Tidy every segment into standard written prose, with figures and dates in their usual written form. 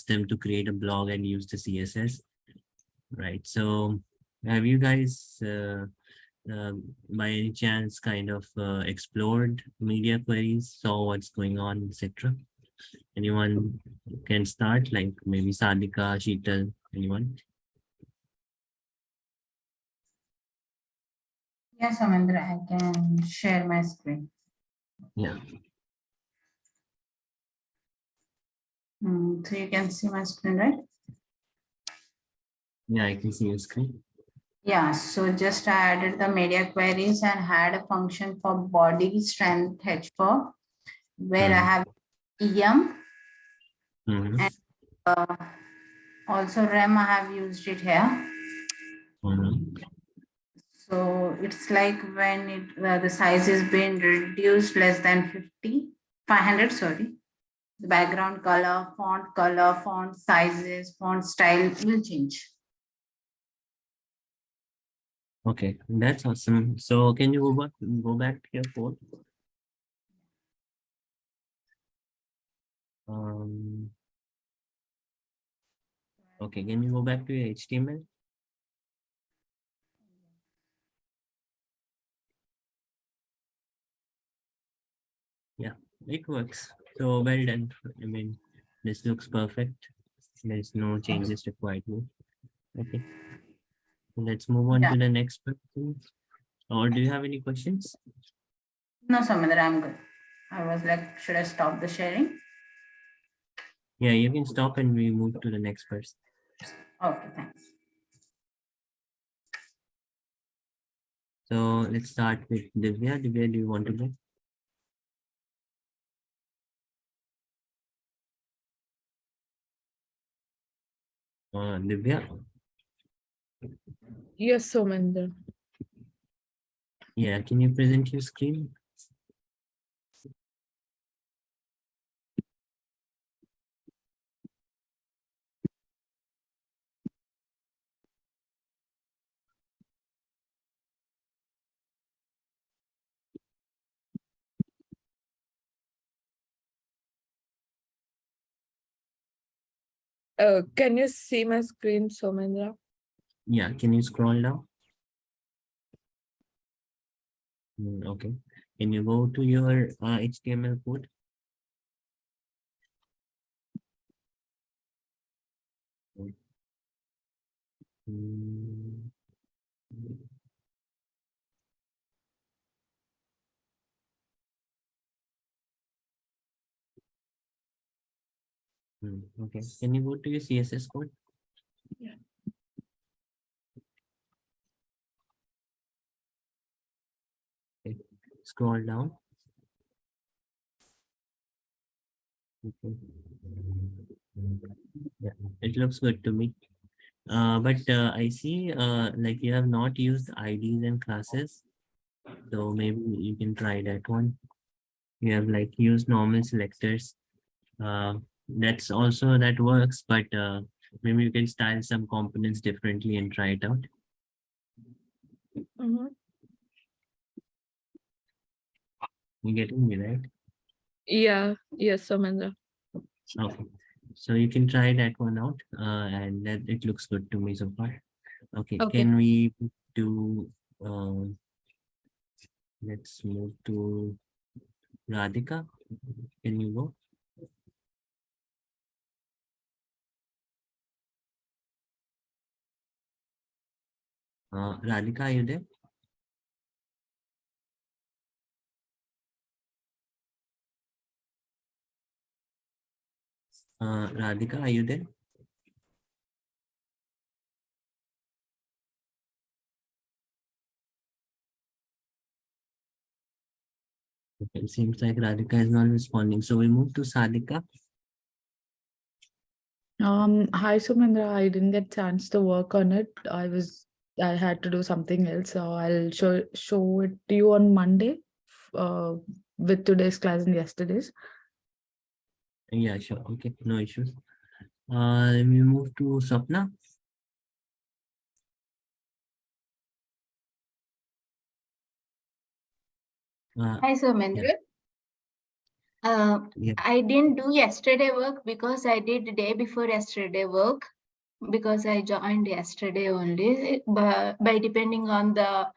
them to create a blog and use the CSS, right? So have you guys by any chance kind of explored media queries, saw what's going on, etc.? Anyone can start, like maybe Sadika, Sheetal, anyone? Yes, Amandra, I can share my screen. Yeah. So you can see my screen, right? Yeah, I can see your screen. Yeah, so just I added the media queries and had a function for body strength H4, where I have EM Mm-hmm. and also REM. I have used it here. Mm-hmm. So it's like when the size is being reduced less than 500, sorry. The background color, font sizes, font style will change. Okay, that's awesome. So can you go back to your code? Okay, can you go back to your HTML? Yeah, it works. So well done. I mean, this looks perfect. There's no changes required here. Okay, let's move on to the next question. Or do you have any questions? No, Samandra, I'm good. I was like, should I stop the sharing? Yeah, you can stop and we move to the next person. Okay, thanks. So let's start with Divya. Divya, do you want to go? Divya? Yes, Somendra. Yeah, can you present your screen? Can you see my screen, Somendra? Yeah, can you scroll down? Okay. Can you go to your HTML code? Mm, Okay. Can you go to your CSS code? Yeah. Okay. Scroll down. Okay. Yeah, it looks good to me. But I see like you have not used IDs and classes. So maybe you can try that one. You have like used normal selectors. That's also that works, but maybe you can style some components differently and try it out. You getting me, right? Yeah, yes, Somendra. Okay. So you can try that one out, and that it looks good to me so far. Okay, Okay. can we do? Let's move to Radhika. Can you go? Radhika, are you there? Radhika, are you there? Okay, it seems like Radhika is not responding. So we move to Sadhika. Hi, Somendra. I didn't get chance to work on it. I had to do something else. So I'll show it to you on Monday, with today's class and yesterday's. Yeah, sure. Okay, no issues. We move to Sapna. Hi, Somendra. Yeah, I didn't do yesterday work because I did the day before yesterday work because I joined yesterday only. But by depending on the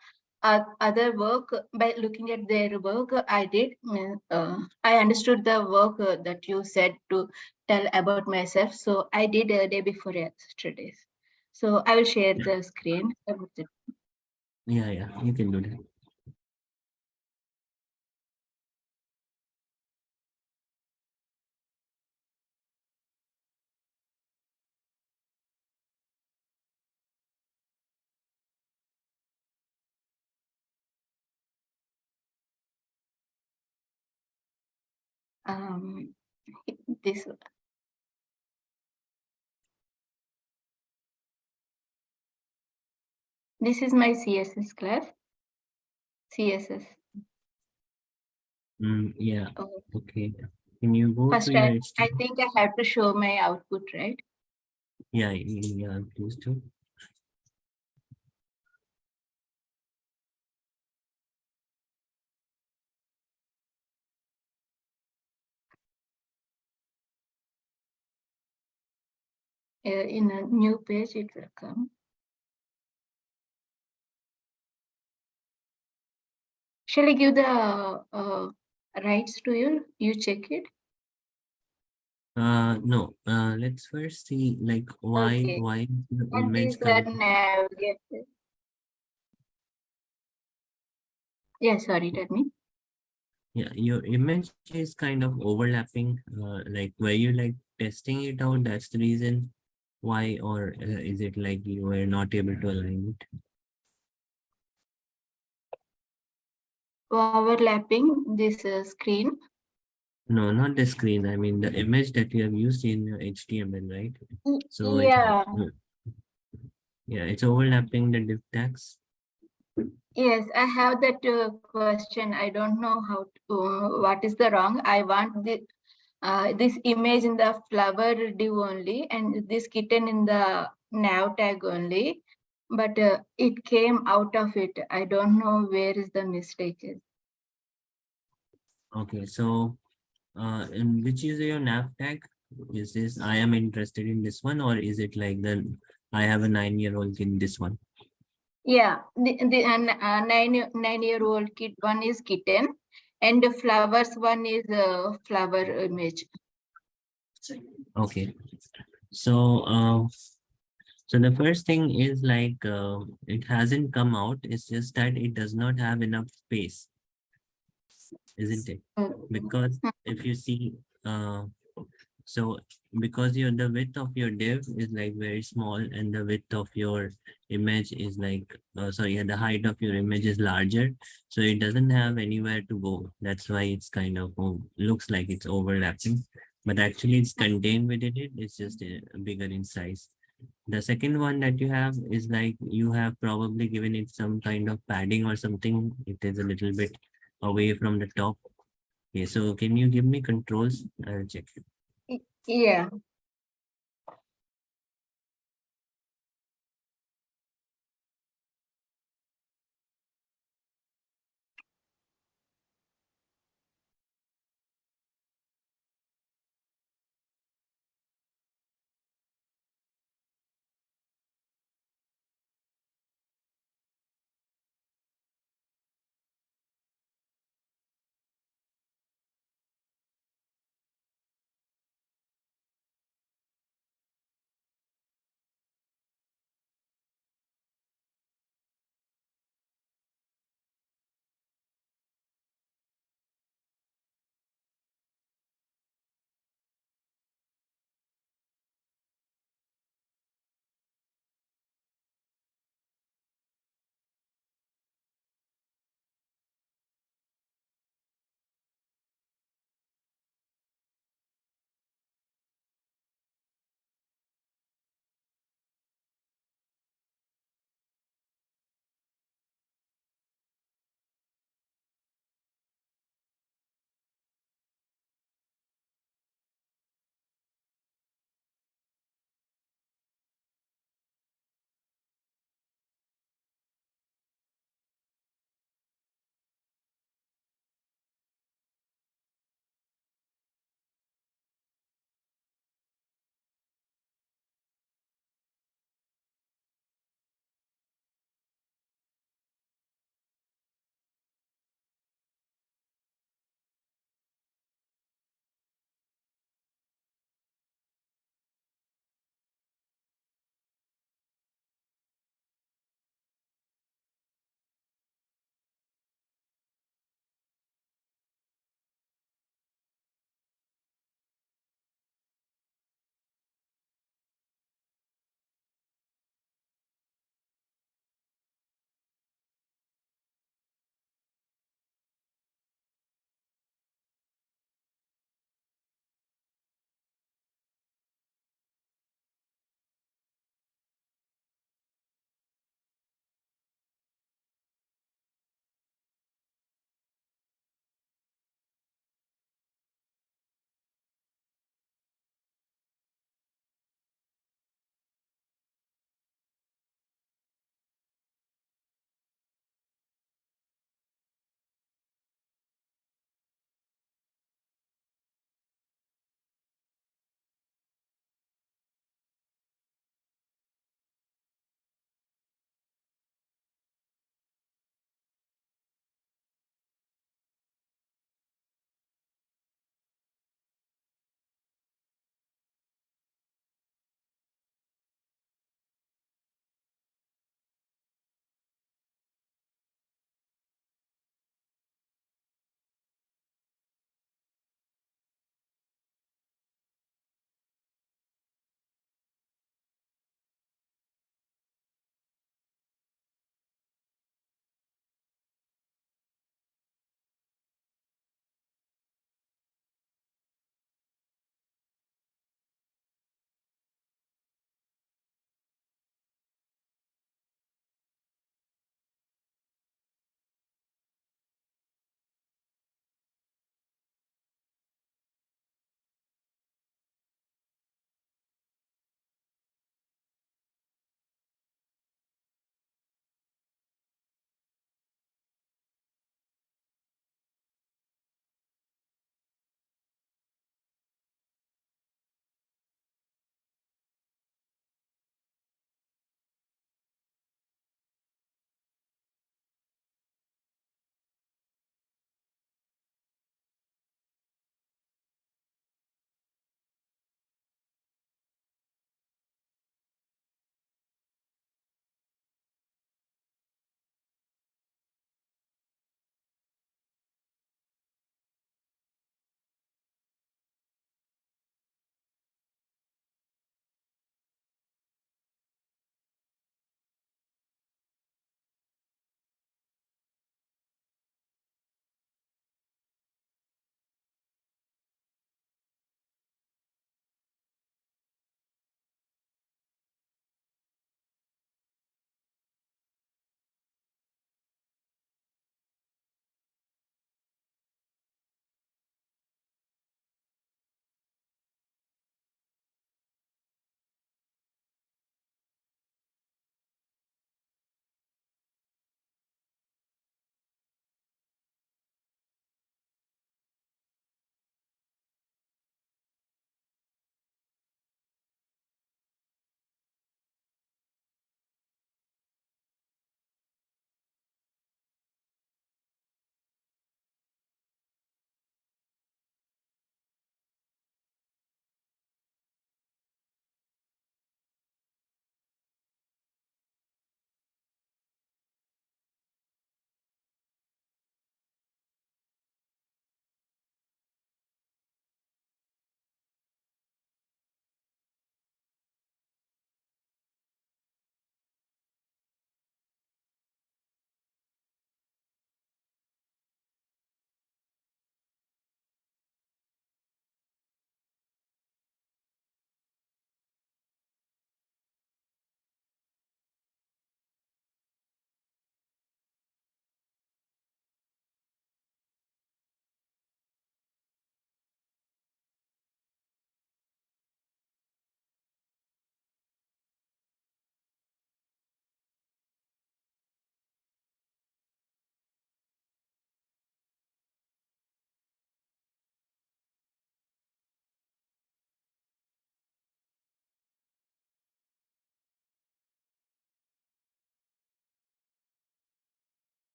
other work, by looking at their work, I did. I understood the work that you said to tell about myself. So I did a day before yesterday. So I will share the screen. yeah, you can do that. Um, this this is my CSS class. CSS. Yeah, Oh, okay. Can you go to first, your I HTML? think I have to show my output, right? Yeah, please do. In a new page, it will come. Shall I give the rights to you? You check it. No, let's first see like Okay. why is the And image this kind of, navigate. Yeah, sorry, tell me. yeah, your image is kind of overlapping. Like were you like testing it out? That's the reason why, or is it like you were not able to align it? Overlapping this screen. No, not the screen. I mean the image that you have used in your HTML, right? So it's Yeah. yeah, it's overlapping the div tags. Yes, I have that question. I don't know how to, what is the wrong. I want this image in the flower div only and this kitten in the nav tag only. But it came out of it. I don't know where is the mistake. Okay, so and which is your nav tag? Is this I am interested in this one, or is it like the I have a 9-year-old in this one? Yeah, the 9-year-old kid one is kitten, and the flowers one is flower image. Okay, so so the first thing is like it hasn't come out. It's just that it does not have enough space, isn't it? Because if you see, so because the width of your div is like very small and the width of your image is like sorry, yeah, the height of your image is larger, so it doesn't have anywhere to go. That's why it's kind of looks like it's overlapping, but actually it's contained within it. It's just bigger in size. The second one that you have is like you have probably given it some kind of padding or something. It is a little bit away from the top. Okay, so can you give me controls? I'll check. Yeah.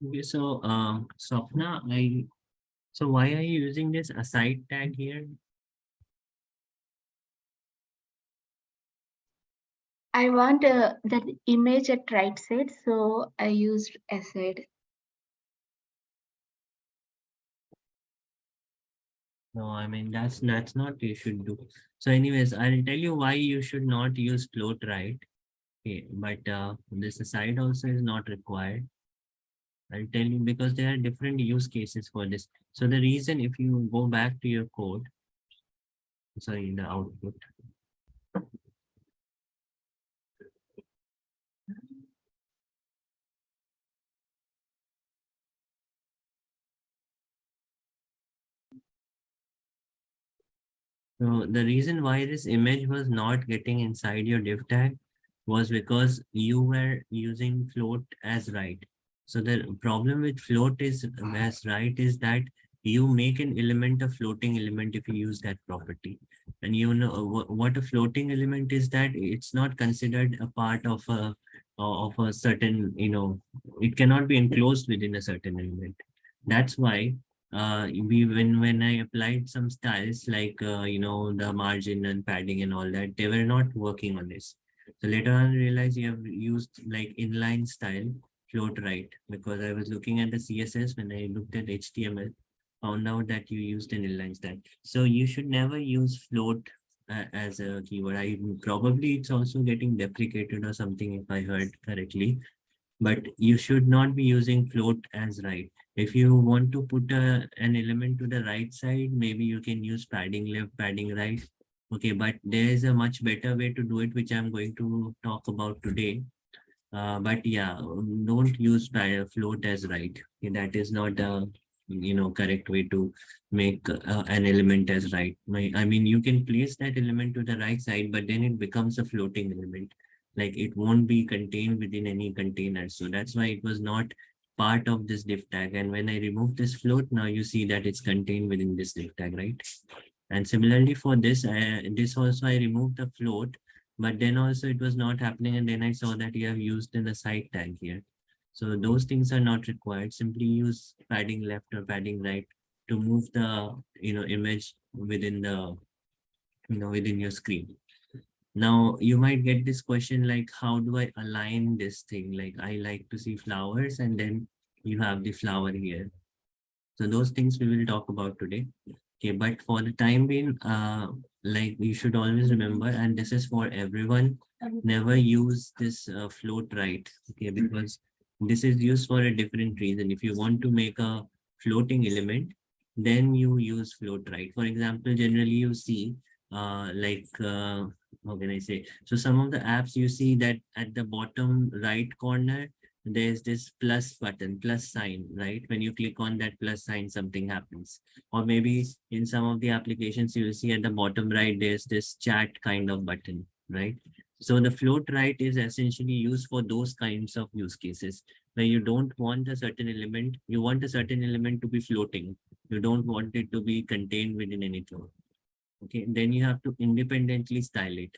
Okay, so Swapna, so why are you using this aside tag here? I want that image at right side, so I used aside. No, I mean that's not you should do. So anyways, I'll tell you why you should not use float right. Okay, but this aside also is not required. I'll tell you because there are different use cases for this. So the reason, if you go back to your code, sorry, the output. So the reason why this image was not getting inside your div tag was because you were using float as right. So the problem with float is as right is that you make an element a floating element if you use that property. And you know what a floating element is, that it's not considered a part of a certain, it cannot be enclosed within a certain element. That's why when I applied some styles like the margin and padding and all that, they were not working on this. So later on I realized you have used like inline style float right, because I was looking at the CSS when I looked at HTML, found out that you used an inline style. So you should never use float as a keyword. I probably it's also getting deprecated or something if I heard correctly, but you should not be using float as right. If you want to put an element to the right side, maybe you can use padding left, padding right. Okay, but there is a much better way to do it, which I'm going to talk about today. But yeah, don't use float as right. Okay, that is not the correct way to make an element as right. I mean, you can place that element to the right side, but then it becomes a floating element. Like it won't be contained within any container. So that's why it was not part of this div tag. And when I remove this float, now you see that it's contained within this div tag, right? And similarly for this also I removed the float, but then also it was not happening. And then I saw that you have used in the side tag here. So those things are not required. Simply use padding left or padding right to move the, image within the, within your screen. Now you might get this question like, how do I align this thing? Like I like to see flowers and then you have the flower here. So those things we will talk about today. Okay, but for the time being, like you should always remember, and this is for everyone, never use this float right. Okay, because this is used for a different reason. If you want to make a floating element, then you use float right. For example, generally you see how can I say? So some of the apps you see that at the bottom right corner, there's this plus button, plus sign, right? When you click on that plus sign, something happens. Or maybe in some of the applications you will see at the bottom right, there's this chat kind of button, right? So the float right is essentially used for those kinds of use cases where you don't want a certain element, you want a certain element to be floating. You don't want it to be contained within anything. Okay, then you have to independently style it,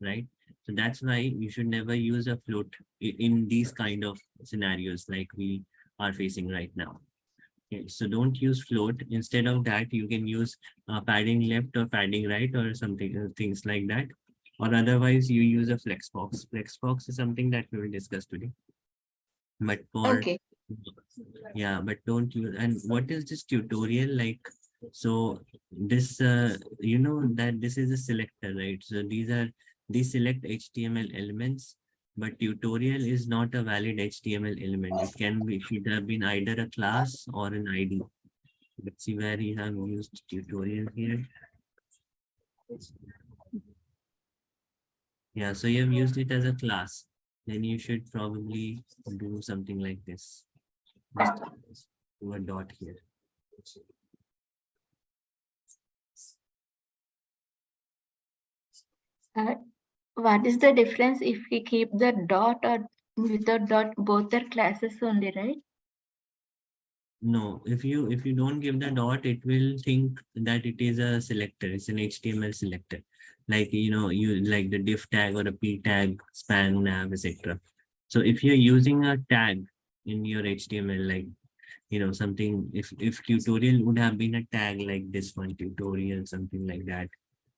right? So that's why you should never use a float in these kind of scenarios like we are facing right now. Okay, so don't use float. Instead of that, you can use padding left or padding right or something, things like that. Or otherwise, you use a flex box. Flex box is something that we will discuss today. But for Okay. yeah, but don't use. And what is this tutorial like? So this that this is a selector, right? So these select HTML elements, but tutorial is not a valid HTML element. It should have been either a class or an ID. Let's see where you have used tutorial here. Yeah, so you have used it as a class. Then you should probably do something like this. Just do a dot here. Uh, what is the difference if we keep the dot or without dot? Both are classes only, right? No, if you don't give the dot, it will think that it is a selector. It's an HTML selector, like you like the div tag or a p tag, span nav, etc. So if you're using a tag, in your HTML, like, something, if tutorial would have been a tag like this one, tutorial, something like that,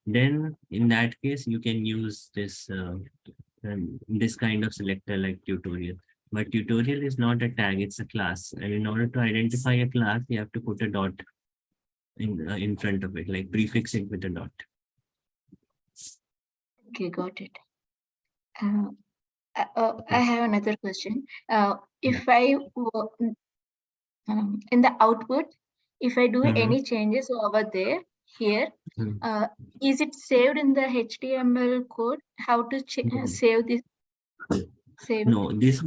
then in that case you can use this kind of selector like tutorial. But tutorial is not a tag, it's a class, and in order to identify a class you have to put a dot in front of it, like prefix it with a dot. Okay, got it. I have another question. If I in the output, if I do any changes over there here, is it saved in the HTML code? How to save this? No, this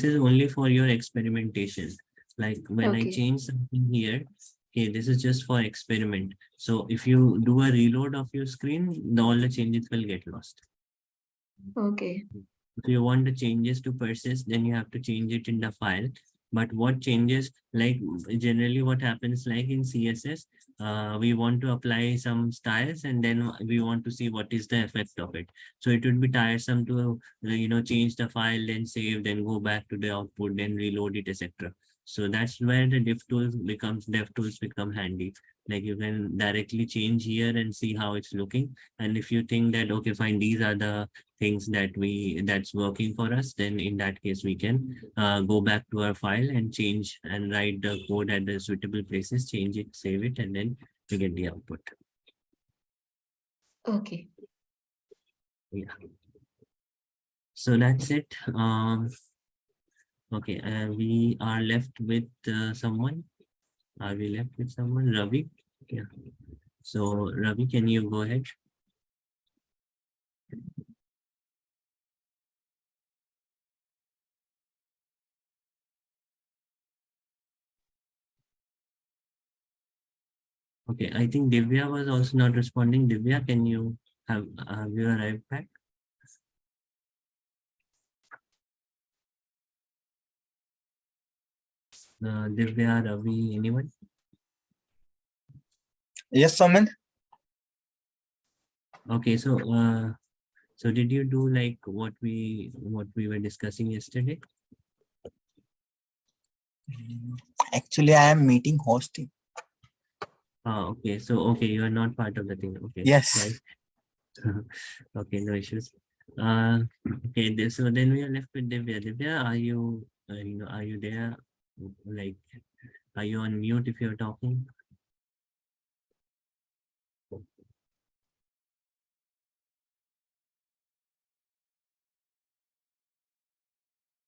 is only for your experimentation. Like when I Okay. change something here, okay, this is just for experiment. So if you do a reload of your screen, all the changes will get lost. Okay. If you want the changes to persist, then you have to change it in the file. But what changes, like generally what happens, like in CSS, we want to apply some styles and then we want to see what is the effect of it. So it would be tiresome to, change the file, then save, then go back to the output, then reload it, etc. So that's where the dev tools become handy. Like you can directly change here and see how it's looking. And if you think that, okay, fine, these are the things that's working for us, then in that case we can go back to our file and change and write the code at the suitable places, change it, save it, and then we get the output. Okay. Yeah. So that's it. Okay, we are left with someone. Are we left with someone? Ravi? Yeah. So Ravi, can you go ahead? Okay, I think Divya was also not responding. Divya, can you have you arrived back? Divya, Ravi, anyone? Yes, Somin. Okay, so did you do like what we were discussing yesterday? Actually, I am meeting hosting. Okay, so okay, you are not part of the thing. Okay, Yes. right. Okay, no issues. Okay, so then we are left with Divya. Divya, are you are you there? Like, are you on mute if you're talking?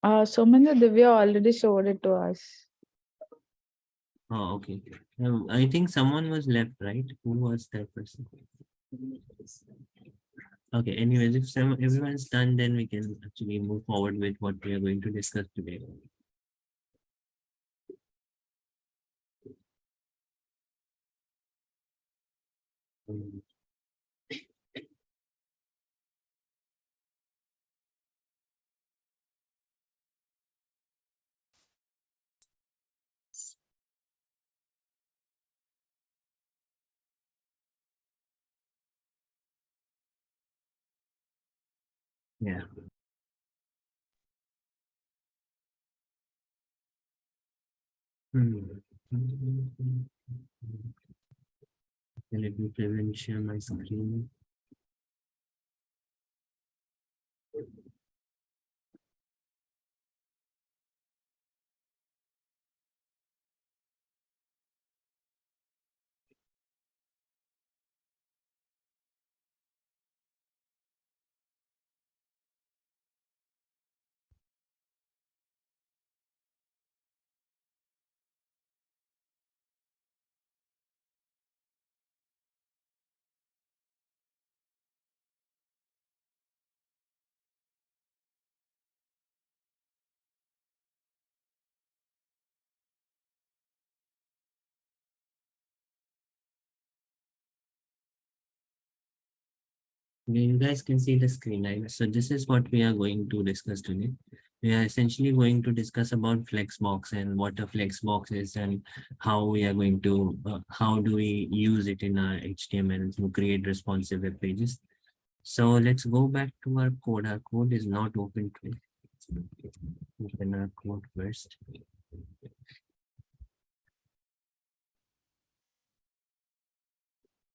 Somanda, Divya already showed it to us. Oh, okay. I think someone was left, right? Who was that person? Okay, anyways, if everyone's done, then we can actually move forward with what we are going to discuss today. Um, Yeah. Hmm. Let me present share my screen. Okay, you guys can see the screen, right? So this is what we are going to discuss today. We are essentially going to discuss about Flexbox and what a Flexbox is and how we are going to, how do we use it in our HTML to create responsive web pages. So let's go back to our code. Our code is not open today. Open our code first.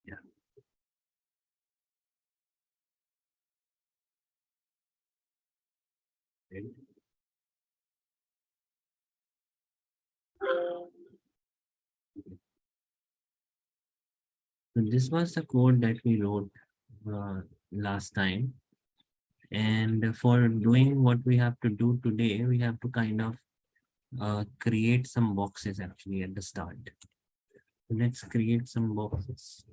Yeah. Ready? So this was the code that we wrote last time. And for doing what we have to do today, we have to kind of create some boxes actually at the start. Let's create some boxes.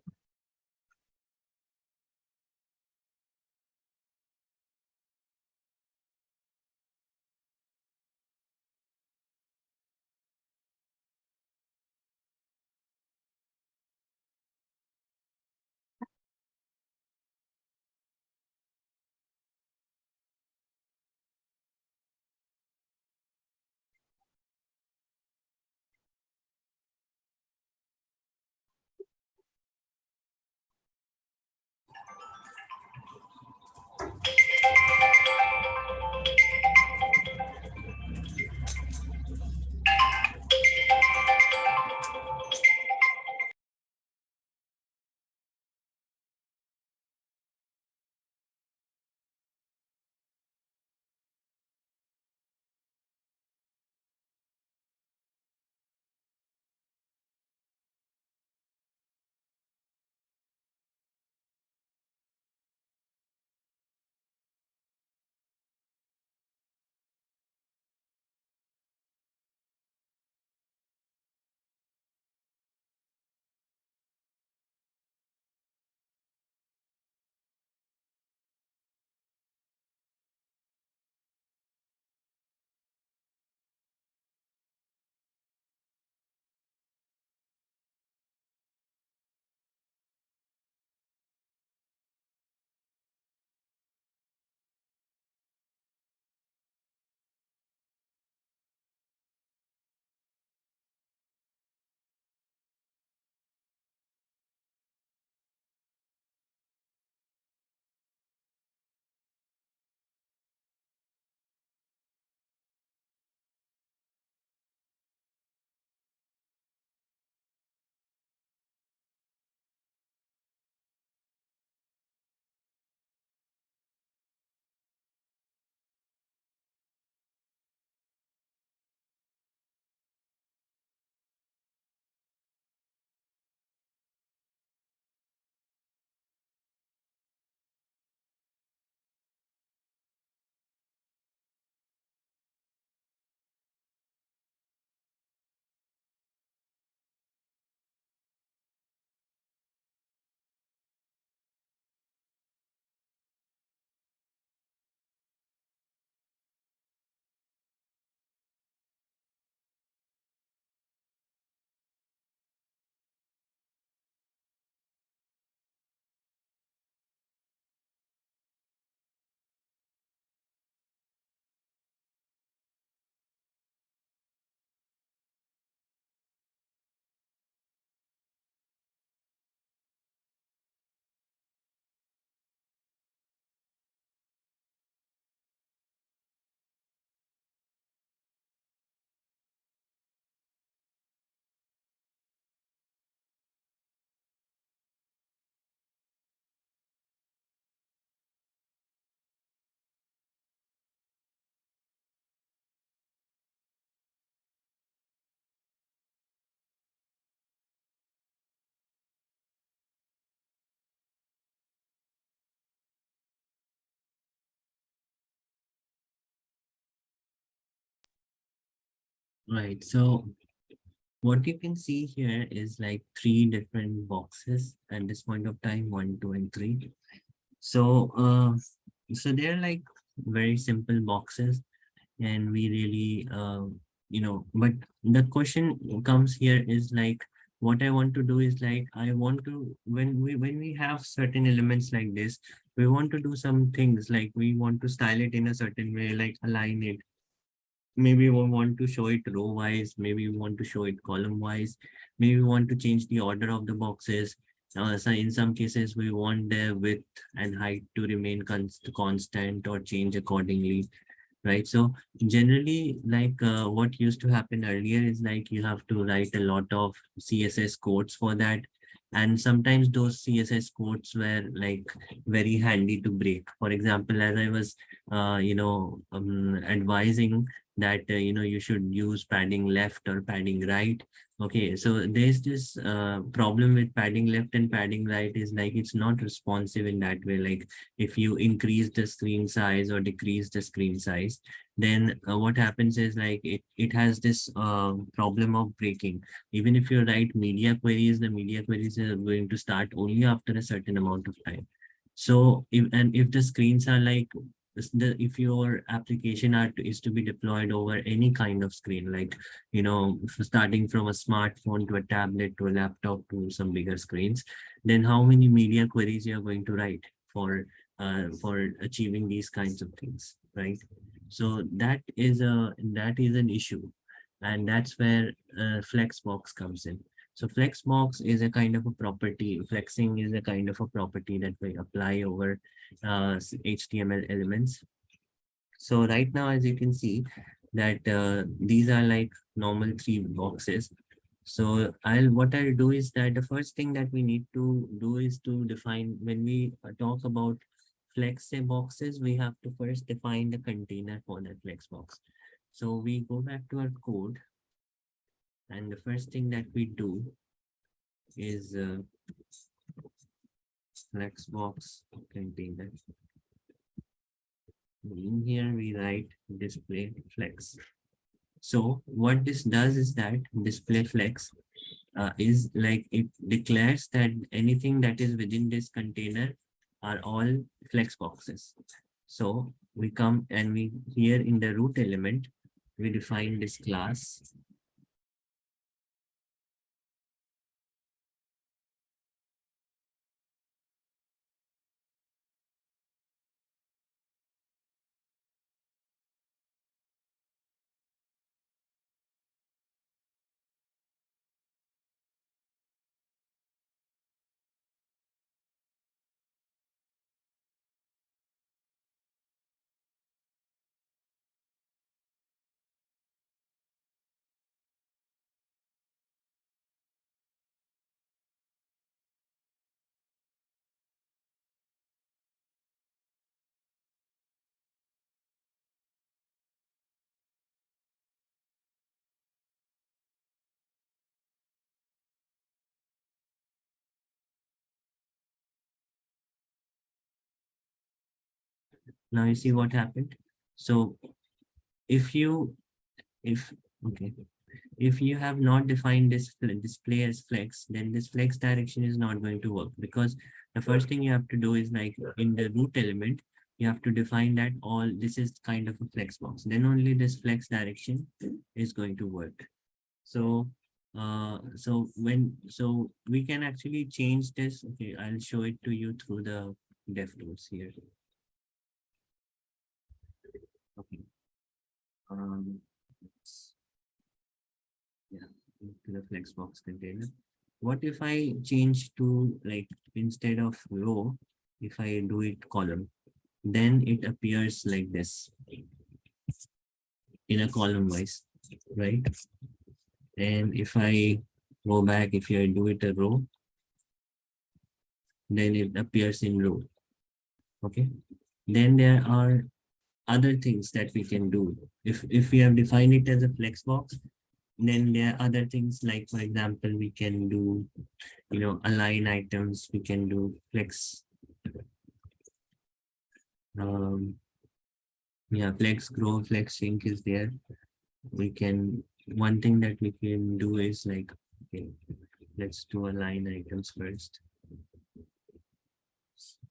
Right. So what you can see here is like three different boxes at this point of time, 1, 2, and 3. So so they're like very simple boxes, and we really but the question comes here is like, what I want to do is like, I want to, when we have certain elements like this, we want to do some things, like we want to style it in a certain way, like align it. Maybe we want to show it row wise, maybe we want to show it column wise, maybe we want to change the order of the boxes. So in some cases we want the width and height to remain constant or change accordingly. right? So generally, like what used to happen earlier is like you have to write a lot of CSS codes for that. And sometimes those CSS codes were like very handy to break. For example, as I was, advising that, you should use padding left or padding right. Okay, so there's this problem with padding left and padding right is like it's not responsive in that way. Like if you increase the screen size or decrease the screen size, then what happens is like it has this problem of breaking. Even if you write media queries, the media queries are going to start only after a certain amount of time. So if the screens are like if your application is to be deployed over any kind of screen, like starting from a smartphone to a tablet to a laptop to some bigger screens, then how many media queries you are going to write for achieving these kinds of things, right? So that is an issue, and that's where Flexbox comes in. So Flexbox is a kind of a property. Flexing is a kind of a property that we apply over HTML elements. So right now, as you can see, that these are like normal three boxes. So what I'll do is that the first thing that we need to do is to define, when we talk about flex boxes, we have to first define the container for that flex box. So we go back to our code, and the first thing that we do is flex box container. In here we write display flex. So what this does is that display flex is like it declares that anything that is within this container are all flex boxes. So we come and we here in the root element, we define this class. Now you see what happened. So if you if okay if you have not defined this display as flex, then this flex direction is not going to work, because the first thing you have to do is like in the root element, you have to define that all this is kind of a flex box. Then only this flex direction is going to work. So so we can actually change this. Okay, I'll show it to you through the dev tools here. Okay. Yeah, to the flexbox container. What if I change to, like, instead of row, if I do it column, then it appears like this in a column wise, right? And if I go back, if I do it a row, then it appears in row. Okay. Then there are other things that we can do. If we have defined it as a flex box, then there are other things, like for example, we can do, align items, we can do flex, yeah, flex grow, flex shrink is there. We can, one thing that we can do is like, okay, let's do align items first.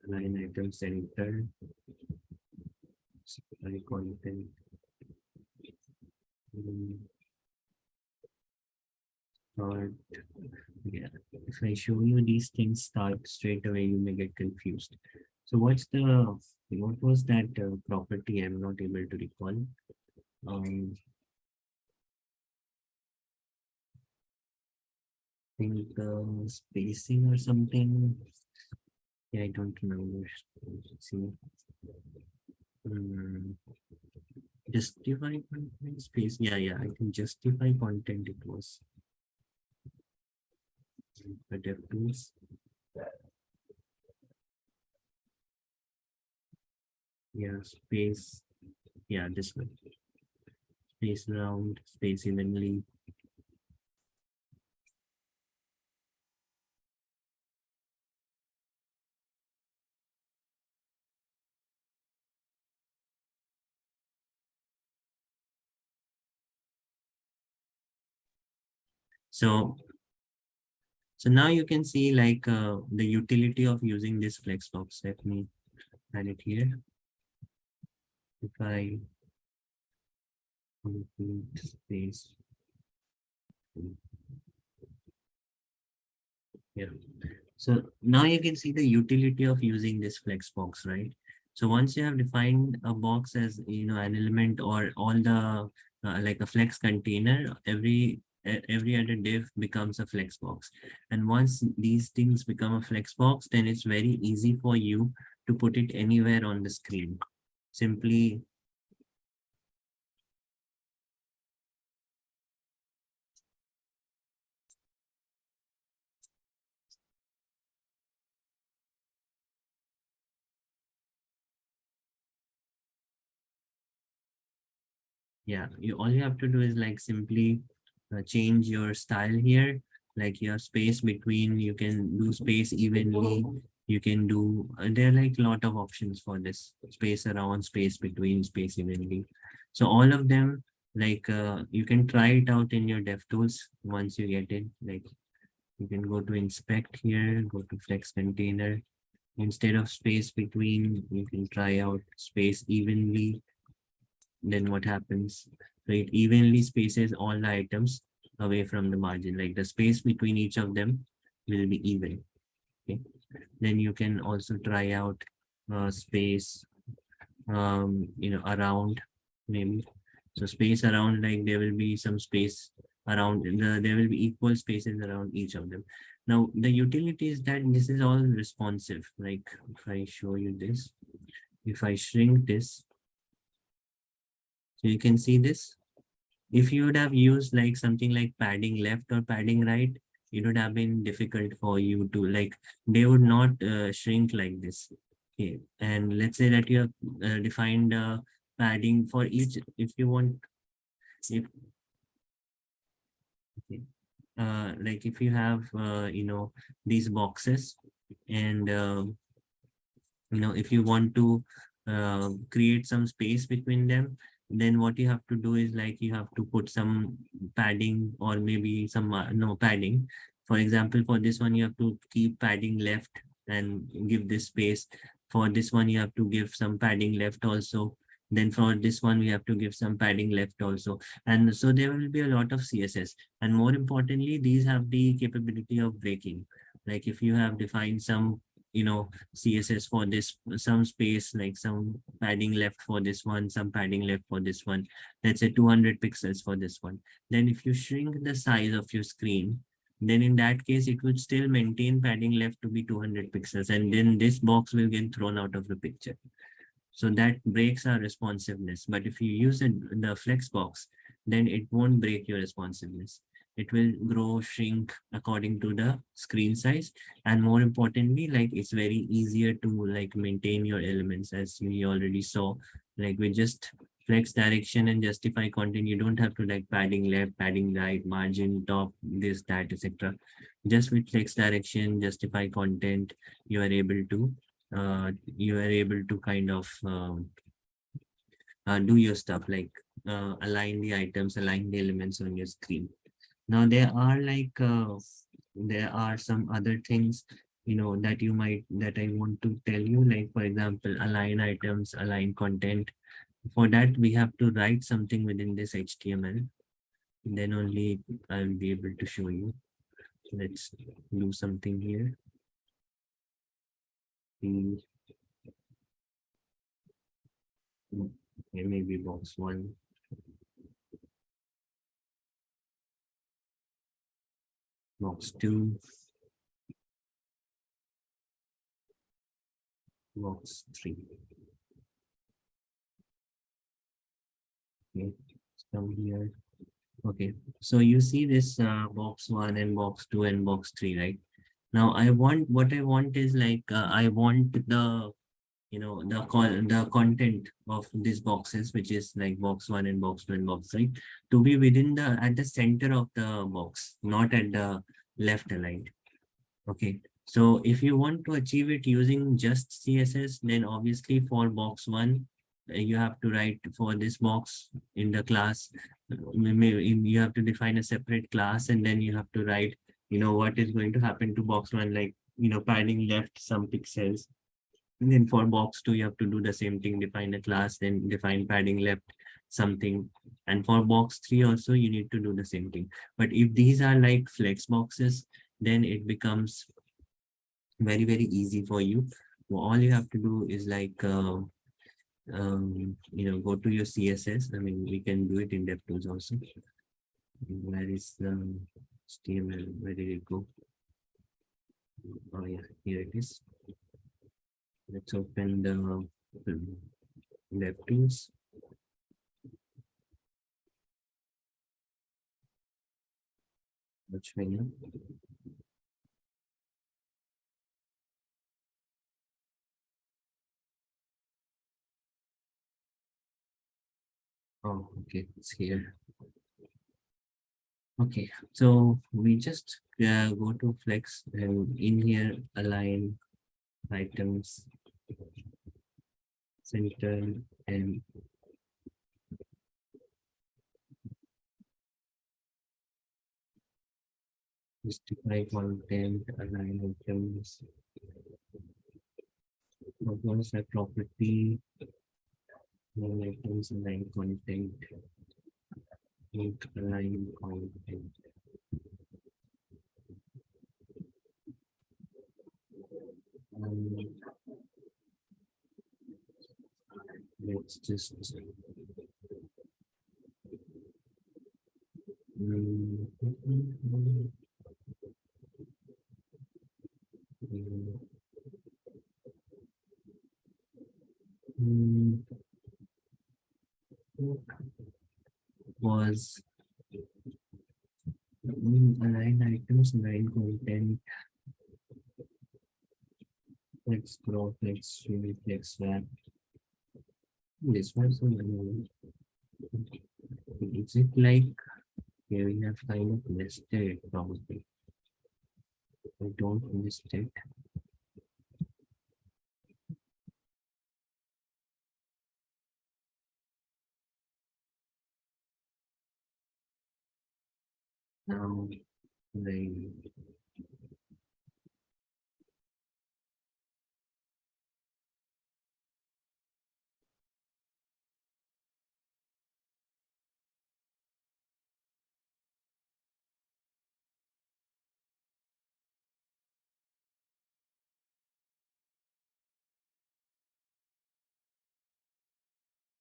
Align items center, supply content. Or yeah, if I show you these things start straight away, you may get confused. So what was that property? I'm not able to recall. Think spacing or something. Yeah, I don't remember. Let's see. Justify content space. Yeah, I think justify content it was. The dev tools. Yeah, space. Yeah, this one. Space round, space evenly. So now you can see like the utility of using this flexbox. Let me add it here. If I complete space, yeah. So now you can see the utility of using this flexbox, right? So once you have defined a box as an element or all the like a flex container, every other div becomes a flexbox. And once these things become a flexbox, then it's very easy for you to put it anywhere on the screen. Simply yeah, all you have to do is like simply change your style here, like your space between, you can do space evenly, you can do there are like a lot of options for this, space around, space between, space evenly. So all of them, like you can try it out in your dev tools. Once you get it, like you can go to inspect here, go to flex container, instead of space between you can try out space evenly. Then what happens? So it evenly spaces all the items away from the margin, like the space between each of them will be even. Okay. Then you can also try out space, around maybe. So space around, like there will be some space around there will be equal spaces around each of them. Now the utility is that this is all responsive. Like if I show you this, if I shrink this, so you can see this. If you would have used like something like padding left or padding right, it would have been difficult for you to like, they would not shrink like this. Okay. And let's say that you have defined padding for each, if you want, if, okay. Like if you have, these boxes and, if you want to create some space between them, then what you have to do is like you have to put some padding or maybe some no padding. For example, for this one you have to keep padding left and give this space. For this one you have to give some padding left also. Then for this one we have to give some padding left also. And so there will be a lot of CSS, and more importantly these have the capability of breaking. Like if you have defined some CSS for this, some space, like some padding left for this one, some padding left for this one, let's say 200 pixels for this one. Then if you shrink the size of your screen, then in that case it would still maintain padding left to be 200 pixels, and then this box will get thrown out of the picture. So that breaks our responsiveness. But if you use the flex box, then it won't break your responsiveness. It will grow, shrink according to the screen size. And more importantly, like it's very easier to like maintain your elements, as we already saw, like with just flex direction and justify content, you don't have to like padding left, padding right, margin, top, this, that, etc. Just with flex direction, justify content, you are able to kind of do your stuff, like align the items, align the elements on your screen. Now there are some other things that I want to tell you, like for example align items, align content. For that we have to write something within this HTML, then only I'll be able to show you. Let's do something here. The Okay, maybe box one, box two, box three. Okay, let's come here. Okay, so you see this box 1 and box 2 and box 3, right? Now what I want is like I want the the content of these boxes, which is like box 1 and box 2 and box 3, to be within the at the center of the box, not at the left aligned. Okay, so if you want to achieve it using just CSS, then obviously for box 1 you have to write for this box in the class. You have to define a separate class, and then you have to write what is going to happen to box 1, like padding left some pixels. And then for box 2 you have to do the same thing, define a class, then define padding left something. And for box 3 also you need to do the same thing. But if these are like flex boxes, then it becomes very easy for you. All you have to do is like go to your CSS. I mean, we can do it in DevTools also. Where is the HTML? Where did it go? Oh yeah, here it is. Let's open the DevTools. Which one? Oh, okay, it's here. Okay, so we just go to flex and in here align items center and justify content, align items. What was that property? Align items, align content, link align content. Let's just was align items, align content, let's grow, let's shoot, let's wrap. This was is it like here we have kind of listed it probably. I don't list it. Now the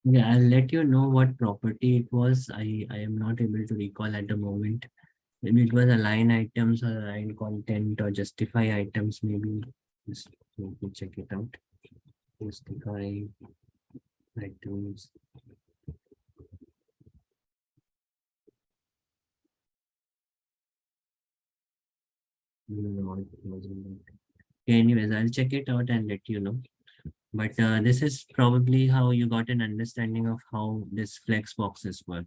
yeah, I'll let you know what property it was. I am not able to recall at the moment. Maybe it was align items or align content or justify items, maybe. Just let me check it out. Justify items. No, it wasn't that. Okay, anyways, I'll check it out and let you know. But this is probably how you got an understanding of how this flex boxes work.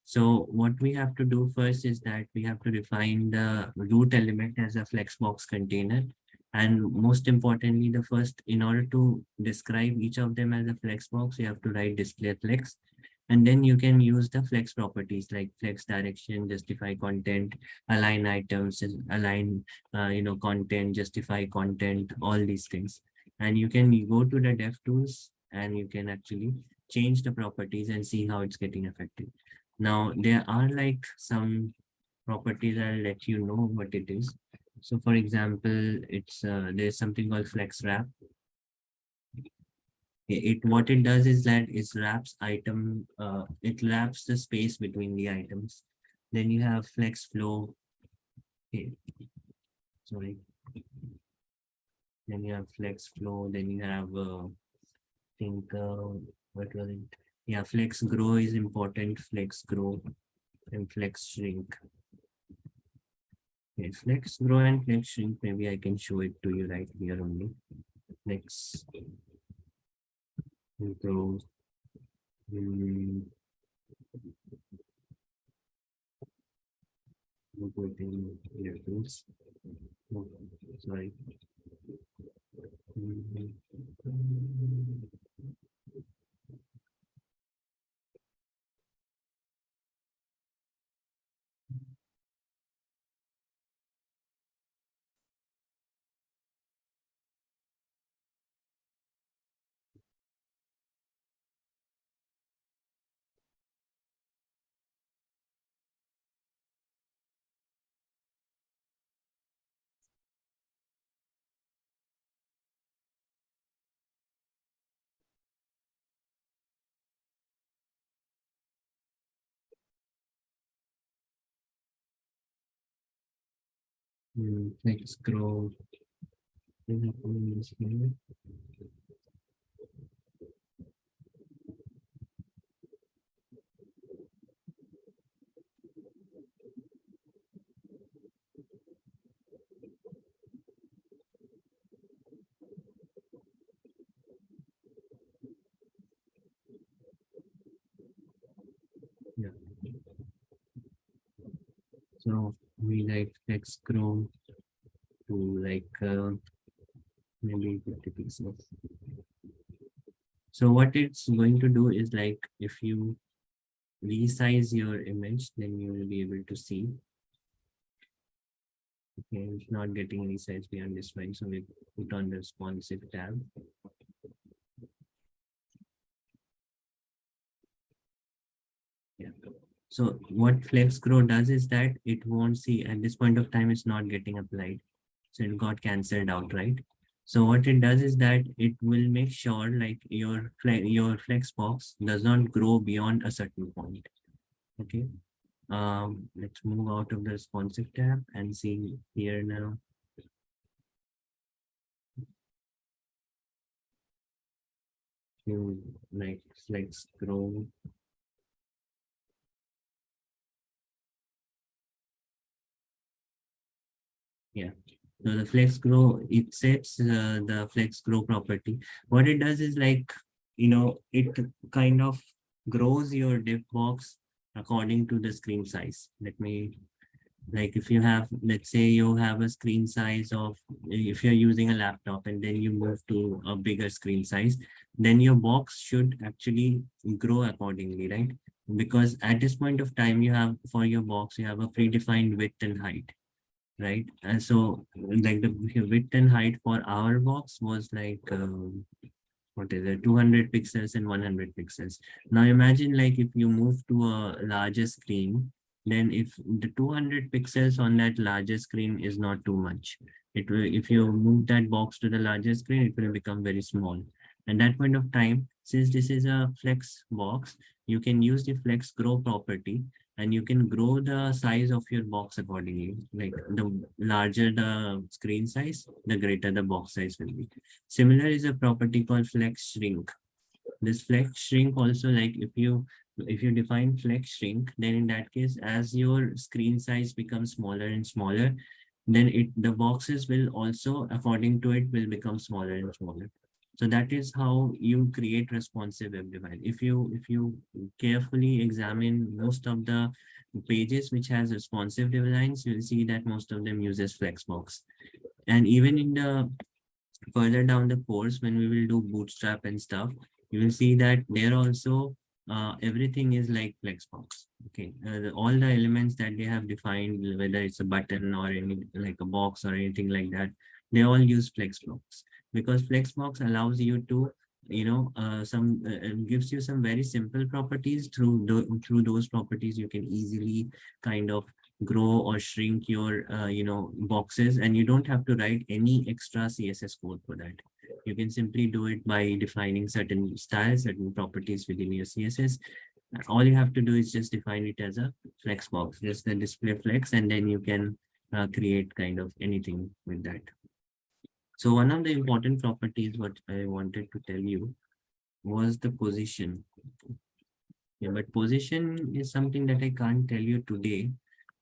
So what we have to do first is that we have to define the root element as a flexbox container. And most importantly, the first, in order to describe each of them as a flexbox, you have to write display flex. And then you can use the flex properties like flex direction, justify content, align items, align, content, justify content, all these things. And you can go to the dev tools and you can actually change the properties and see how it's getting affected. Now, there are like some properties, I'll let you know what it is. So for example, it's there's something called flex wrap. It what it does is that it wraps item, it wraps the space between the items. Then you have flex flow. Okay, sorry. Then you have flex flow. Then you have think what was it? Yeah, flex grow is important. Flex grow and flex shrink. Okay, flex grow and flex shrink. Maybe I can show it to you right here only. Flex grow. Hmm, here tools. Oh, sorry. Hmm, flex grow. Yeah. So we like flex grow to like maybe 50 pixels. So what it's going to do is like if you resize your image, then you will be able to see. Okay, it's not getting resized beyond this point, so we put on the responsive tab. Yeah. So what flex grow does is that it won't see at this point of time it's not getting applied. So it got cancelled out, right? So what it does is that it will make sure like your flex box does not grow beyond a certain point. Okay. Let's move out of the responsive tab and see here now. You like flex grow. Yeah. So the flex grow, it sets the flex grow property. What it does is like, it kind of grows your div box according to the screen size. Let me, like if you have, let's say you have a screen size of, if you're using a laptop and then you move to a bigger screen size, then your box should actually grow accordingly, right? Because at this point of time, you have, for your box, you have a predefined width and height, right? And so like the width and height for our box was like what is it, 200 pixels and 100 pixels. Now imagine like if you move to a larger screen, then if the 200 pixels on that larger screen is not too much, it will, if you move that box to the larger screen, it will become very small. At that point of time, since this is a flex box, you can use the flex grow property and you can grow the size of your box accordingly. Like the larger the screen size, the greater the box size will be. Similar is a property called flex shrink. This flex shrink also, like if you define flex shrink, then in that case, as your screen size becomes smaller and smaller, then the boxes will also according to it will become smaller and smaller. So that is how you create responsive web design. If you carefully examine most of the pages which has responsive designs, you'll see that most of them uses flexbox. And even in the further down the course, when we will do bootstrap and stuff, you will see that there also everything is like flexbox. Okay, all the elements that they have defined, whether it's a button or any like a box or anything like that, they all use flexbox, because flexbox allows you to some gives you some very simple properties. Through those properties you can easily kind of grow or shrink your boxes, and you don't have to write any extra CSS code for that. You can simply do it by defining certain styles, certain properties within your CSS. All you have to do is just define it as a flex box, just the display flex, and then you can create kind of anything with that. So one of the important properties what I wanted to tell you was the position. Yeah, but position is something that I can't tell you today,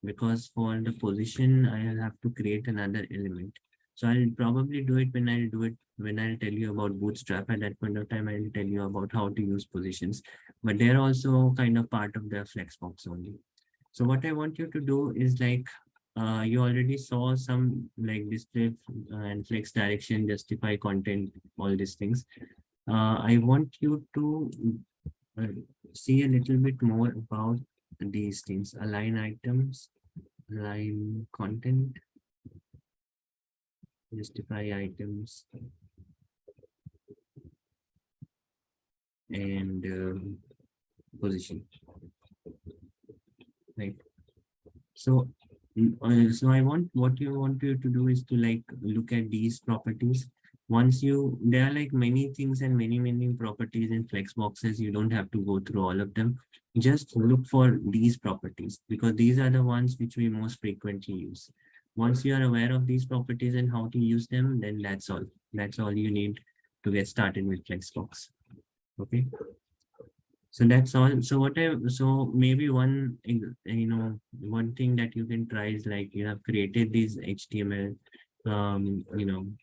because for the position I'll have to create another element. So I'll probably do it when I'll tell you about Bootstrap. At that point of time, I'll tell you about how to use positions. But they're also kind of part of the Flexbox only. So what I want you to do is like, you already saw some like display and flex direction, justify content, all these things. I want you to uh, see a little bit more about these things: align items, align content, justify items, and position, right? So, so I want what you want you to do is to like look at these properties. Once you, there are like many things and many properties in flex boxes. You don't have to go through all of them. Just look for these properties, because these are the ones which we most frequently use. Once you are aware of these properties and how to use them, then that's all. That's all you need to get started with Flexbox. Okay. So that's all. So so maybe one thing that you can try is like, you have created these HTML,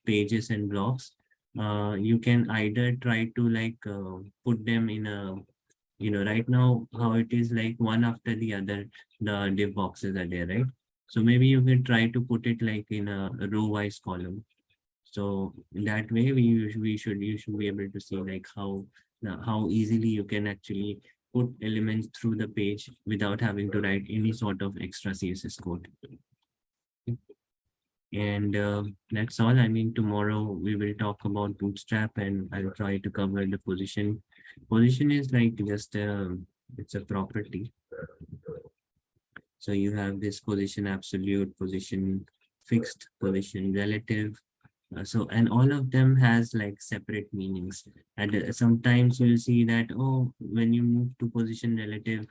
pages and blocks. You can either try to like put them in a, right now how it is like one after the other, the div boxes are there, right? So maybe you can try to put it like in a row wise column. So in that way, you should be able to see like how easily you can actually put elements through the page without having to write any sort of extra CSS code. And that's all. I mean, tomorrow we will talk about Bootstrap, and I'll try to cover the position. Position is like just it's a property. So you have this position absolute, position fixed, position relative. So, and all of them has like separate meanings. And sometimes you'll see that, oh, when you move to position relative,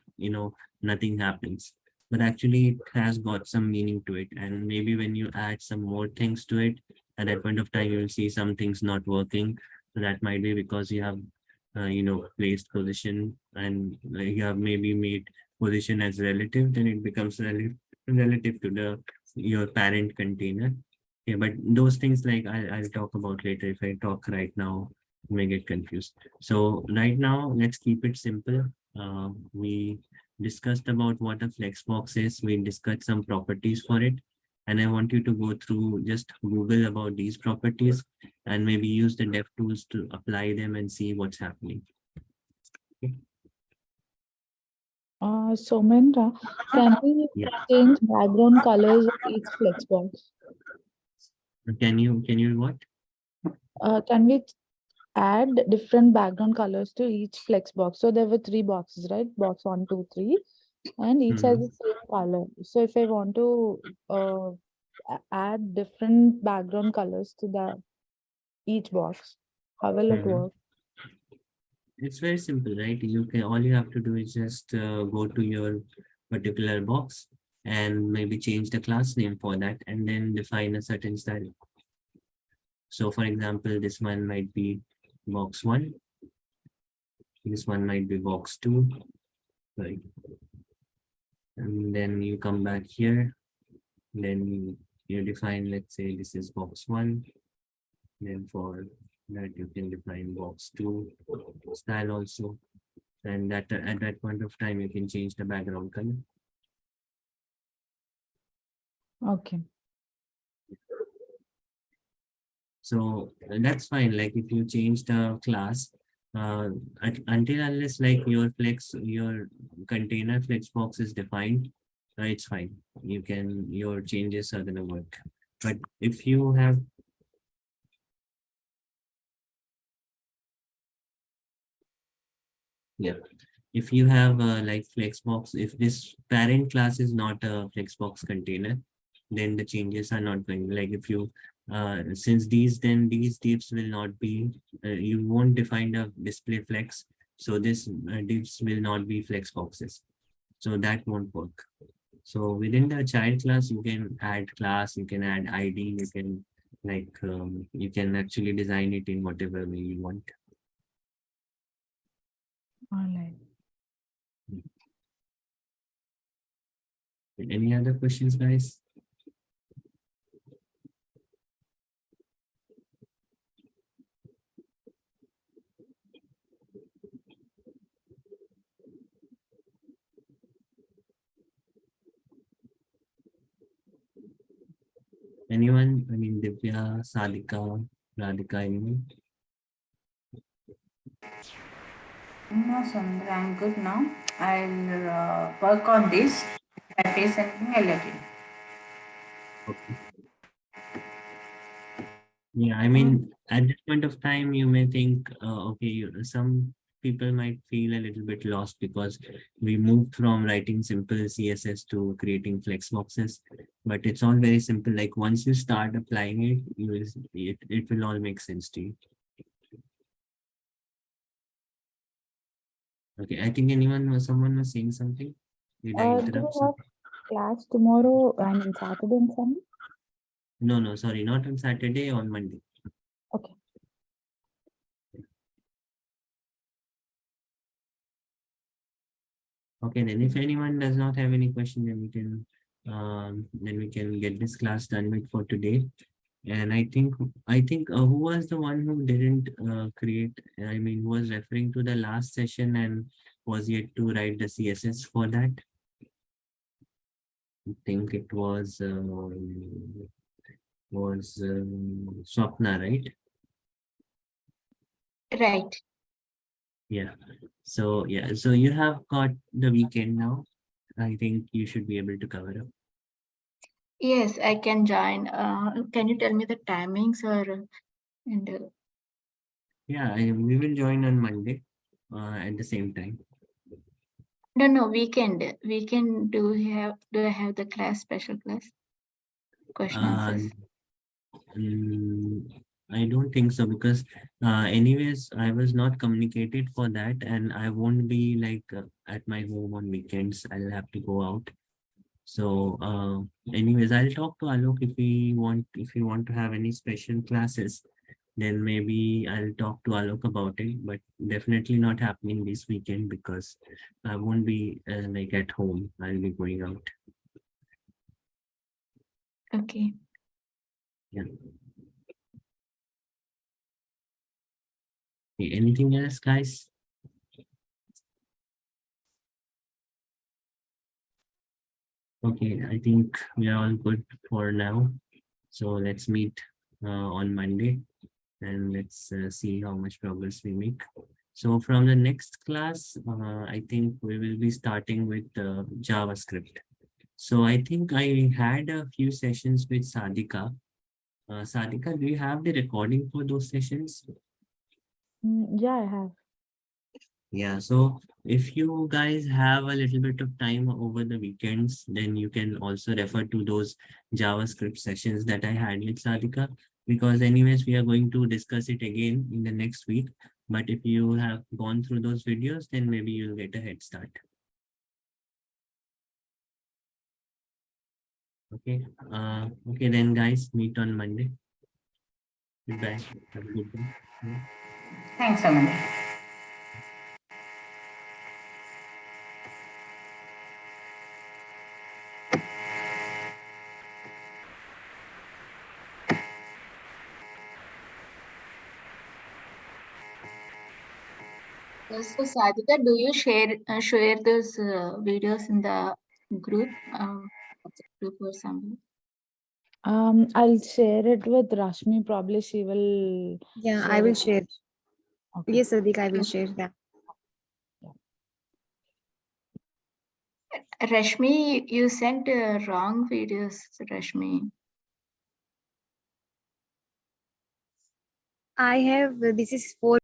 nothing happens. But actually it has got some meaning to it. And maybe when you add some more things to it, at that point of time, you'll see some things not working. So that might be because you have, placed position, and you have maybe made position as relative, then it becomes relative to the your parent container. Yeah, but those things like I'll talk about later. If I talk right now, you may get confused. So right now, let's keep it simple. We discussed about what a flexbox is. We discussed some properties for it. And I want you to go through, just Google about these properties and maybe use the dev tools to apply them and see what's happening. Okay. Somendra, can we Yeah. change background colors of each flexbox? Can you what? Can we add different background colors to each flex box? So there were 3 boxes, right? Box 1, 2, 3, and each has Mhm. the same color. So if I want to add different background colors to the each box, how will it Mhm. work? It's very simple, right? All you have to do is just go to your particular box and maybe change the class name for that, and then define a certain style. So for example, this one might be box 1, this one might be box 2, right? And then you come back here, then you define, let's say this is box 1, then for that you can define box 2 style also, and that at that point of time you can change the background color. Okay. So that's fine. Like if you change the class, until unless like your container flex box is defined, it's fine. Your changes are gonna work. But if you have, yeah, if you have like flexbox, if this parent class is not a flexbox container, then the changes are not going. Like if you since these divs will not be, you won't define a display flex, so this divs will not be flex boxes, so that won't work. So within the child class you can add class, you can add ID, you can like you can actually design it in whatever way you want. All right. Any other questions, guys? Anyone? I mean, Divya, Salika, Radhika, anyone? No, Sandra, I'm good now. I'll work on this. If I face anything, I'll let you know. Okay. Yeah, I mean, at this point of time, you may think, okay, some people might feel a little bit lost because we moved from writing simple CSS to creating flex boxes, but it's all very simple. Like once you start applying it, it will all make sense to you. Okay, I think someone was saying something. Did I Do interrupt? you have class tomorrow and Saturday and Sunday? No, sorry, not on Saturday, on Monday. Okay. Okay, then if anyone does not have any question, then we can get this class done with for today. And I think who was the one who didn't create? I mean, who was referring to the last session and was yet to write the CSS for that? I think it was Swapna, right? Right. Yeah. So you have got the weekend now. I think you should be able to cover up. Yes, I can join. Can you tell me the timings or and Yeah, we will join on Monday at the same time. no, weekend. Weekend, do I have the class, special class? Question answers. I don't think so because anyways, I was not communicated for that and I won't be like at my home on weekends. I'll have to go out. So anyways, I'll talk to Alok if we want to have any special classes, then maybe I'll talk to Alok about it, but definitely not happening this weekend because I won't be like at home. I'll be going out. Okay. Yeah. Okay, anything else, guys? Okay, I think we are all good for now. So let's meet on Monday and let's see how much progress we make. So from the next class, I think we will be starting with JavaScript. So I think I had a few sessions with Sadika. Sadika, do you have the recording for those sessions? Yeah, I have. Yeah, so if you guys have a little bit of time over the weekends, then you can also refer to those JavaScript sessions that I had with Sadika, because anyways, we are going to discuss it again in the next week. But if you have gone through those videos, then maybe you'll get a head start. Okay. Okay then guys, meet on Monday. Goodbye. Have a good day. Yeah. Thanks, Amanda. So Sadhika, do you share those videos in the group, WhatsApp group or something? I'll share it with Rashmi. Probably she will. Yeah, I will it. share. Okay. Yes, Adik, I will share that. Rashmi, you sent wrong videos, Rashmi. I have, this is 4